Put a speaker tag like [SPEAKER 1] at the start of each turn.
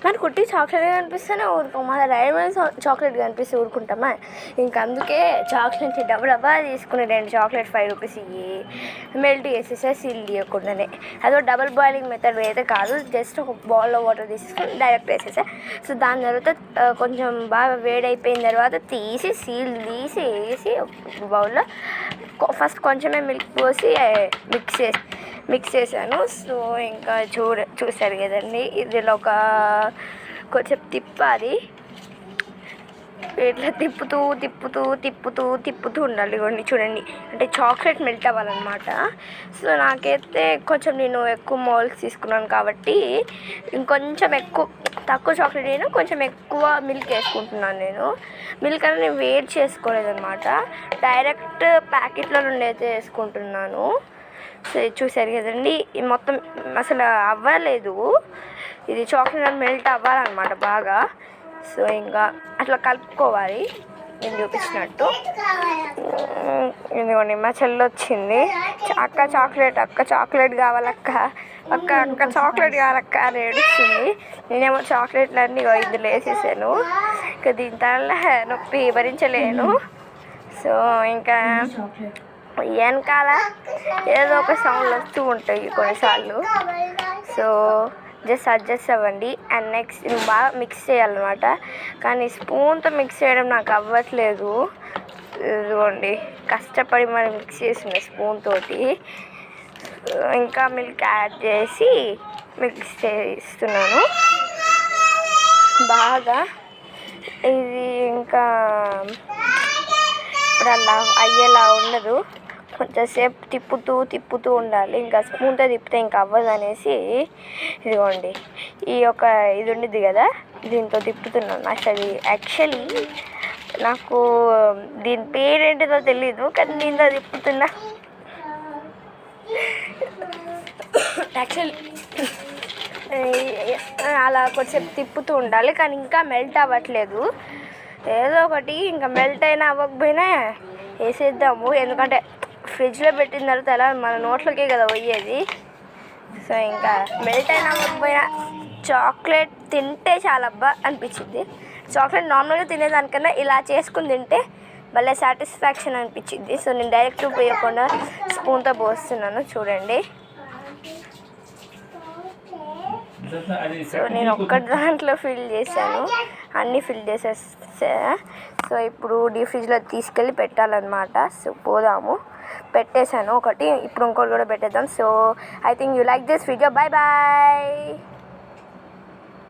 [SPEAKER 1] మనకు కుట్టి చాక్లెట్ కనిపిస్తేనే ఊరుకోం, మన డైరీ మిల్క్ చాక్లెట్ కనిపిస్తే ఊరుకుంటామా? ఇంకా అందుకే చాక్లెట్ డబ్బా తీసుకుని 2 చాక్లెట్ 5 రూపీస్ ఇవి మెల్ట్ చేసేసా, సీల్ తీయకుండానే. అదో డబుల్ బాయిలింగ్ మెథడ్ అయితే కాదు, జస్ట్ ఒక బౌల్లో వాటర్ తీసుకొని డైరెక్ట్ వేసేసా. సో దాని తర్వాత కొంచెం బాగా వేడైపోయిన తర్వాత తీసి సీల్ తీసి వేసి బౌల్లో ఫస్ట్ కొంచెమే మిల్క్ పోసి మిక్స్ చేశాను. సో ఇంకా చూసారు కదండి, ఇందులో కొంచెం తిప్పాలి, ఇట్లా తిప్పుతూ ఉండాలి. ఇవ్వండి చూడండి, అంటే చాక్లెట్ మెల్ట్ అవ్వాలన్నమాట. సో నాకైతే కొంచెం నేను ఎక్కువ మౌల్స్ తీసుకున్నాను కాబట్టి ఇంకొంచెం తక్కువ చాక్లెట్ అయినా కొంచెం ఎక్కువ మిల్క్ వేసుకుంటున్నాను. నేను మిల్క్ అనేది నేను వేడి చేసుకోలేదన్నమాట, డైరెక్ట్ ప్యాకెట్లో నుండి అయితే వేసుకుంటున్నాను. సో చూసారు కదండి, మొత్తం అసలు అవ్వలేదు, ఇది చాక్లెట్ మెల్ట్ అవ్వాలన్నమాట బాగా. సో ఇంకా అట్లా కలుపుకోవాలి నేను చూపించినట్టు. ఇదిగోండి మా చెల్లి వచ్చింది, అక్క చాక్లెట్ కావాలక్క, అక్క చాక్లెట్ కావాలక్క అని ఏడుస్తుంది. నేనేమో చాక్లెట్లన్నీ ఇందులో వేసేసాను, ఇంకా దీని తల్ల నొప్పి భరించలేను. సో ఇంకా వెనకాల ఏదో ఒక సౌండ్లు వస్తూ ఉంటాయి కొన్నిసార్లు. సో జస్ట్ అడ్జస్ట్ అవ్వండి. అండ్ నెక్స్ట్ బాగా మిక్స్ చేయాలన్నమాట, కానీ స్పూన్తో మిక్స్ చేయడం నాకు అవ్వట్లేదు. ఇదిగోండి కష్టపడి మరి మిక్స్ చేసిన స్పూన్ తోటి. ఇంకా మిల్క్ యాడ్ చేసి మిక్స్ చేస్తున్నాను బాగా. ఇది ఇంకా ఇప్పుడు అలా అయ్యేలా ఉండదు, కొంచెంసేపు తిప్పుతూ ఉండాలి. ఇంకా స్పూన్తో తిప్పితే ఇంకా అవ్వదు అనేసి ఇదిగోండి ఇది ఉండిద్ది కదా, దీంతో తిప్పుతున్నాను. అసలు యాక్చువల్లీ నాకు దీని పేరేంటిదో తెలీదు, కానీ దీంతో తిప్పుతున్నా. యాక్చువల్లీ అలా కొంచెం తిప్పుతూ ఉండాలి, కానీ ఇంకా మెల్ట్ అవ్వట్లేదు. ఏదో ఒకటి ఇంకా మెల్ట్ అయినా అవ్వకపోయినా వేసేద్దాము, ఎందుకంటే ఫ్రిడ్జ్లో పెట్టిన తర్వాత అలా మన నోట్లోకే కదా పోయేది. సో ఇంకా మెల్ట్ అయినా అవ్వకపోయినా చాక్లెట్ తింటే చాలబ్బా అనిపించింది. చాక్లెట్ నార్మల్గా తినేదానికన్నా ఇలా చేసుకుని తింటే భలే సాటిస్ఫాక్షన్ అనిపించింది. సో నేను డైరెక్ట్ పోయకుండా స్పూన్తో పోస్తున్నాను చూడండి. సో నేను ఒక్కటి దాంట్లో ఫిల్ చేశాను, అన్నీ ఫిల్ చేసేసా. సో ఇప్పుడు డీప్ ఫ్రిడ్జ్లో తీసుకెళ్ళి పెట్టాలన్నమాట. సో పోదాము, పెట్టేశాను ఒకటి, ఇప్పుడు ఇంకోటి కూడా పెట్టేద్దాం. So I think you like this video. Bye bye.